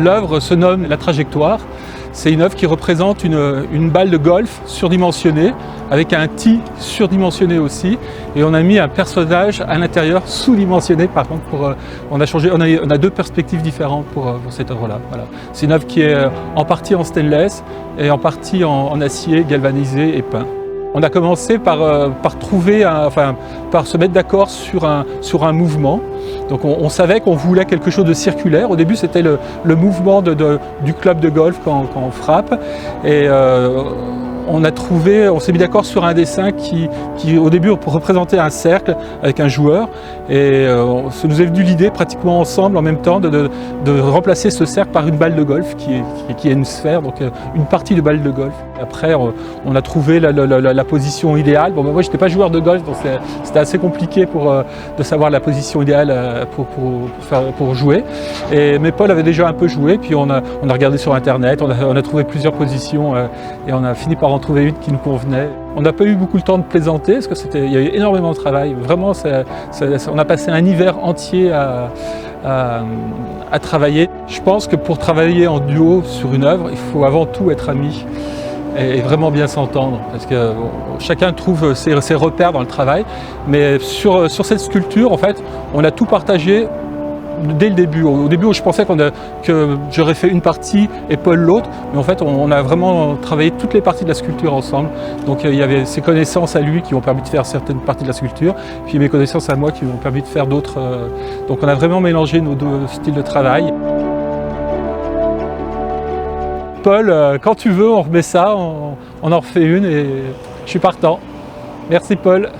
L'œuvre se nomme La Trajectoire. C'est une œuvre qui représente une balle de golf surdimensionnée, avec un tee surdimensionné aussi. Et on a mis un personnage à l'intérieur sous-dimensionné. Par contre, on a deux perspectives différentes pour cette œuvre-là. Voilà. C'est une œuvre qui est en partie en stainless et en partie en acier galvanisé et peint. On a commencé par se mettre d'accord sur un mouvement. Donc on savait qu'on voulait quelque chose de circulaire. Au début, c'était le mouvement du club de golf quand on frappe. Et on s'est mis d'accord sur un dessin qui au début représentait un cercle avec un joueur. Et ça nous est venu l'idée pratiquement ensemble en même temps de remplacer ce cercle par une balle de golf qui est une sphère, donc une partie de balle de golf. Après, on a trouvé la position idéale. Bon, moi, je n'étais pas joueur de golf, donc c'était assez compliqué de savoir la position idéale pour jouer. Mais Paul avait déjà un peu joué, puis on a regardé sur Internet, on a trouvé plusieurs positions et on a fini par en trouver une qui nous convenait. On n'a pas eu beaucoup le temps de plaisanter, parce qu'il y a eu énormément de travail. Vraiment, on a passé un hiver entier à travailler. Je pense que pour travailler en duo sur une œuvre, il faut avant tout être amis et vraiment bien s'entendre, parce que chacun trouve ses repères dans le travail. Mais sur cette sculpture, en fait, on a tout partagé dès le début. Au début, je pensais que j'aurais fait une partie et Paul l'autre, mais en fait, on a vraiment travaillé toutes les parties de la sculpture ensemble. Donc il y avait ses connaissances à lui qui ont permis de faire certaines parties de la sculpture, puis mes connaissances à moi qui m'ont permis de faire d'autres. Donc on a vraiment mélangé nos deux styles de travail. Paul, quand tu veux, on remet ça, on en refait une et je suis partant. Merci Paul.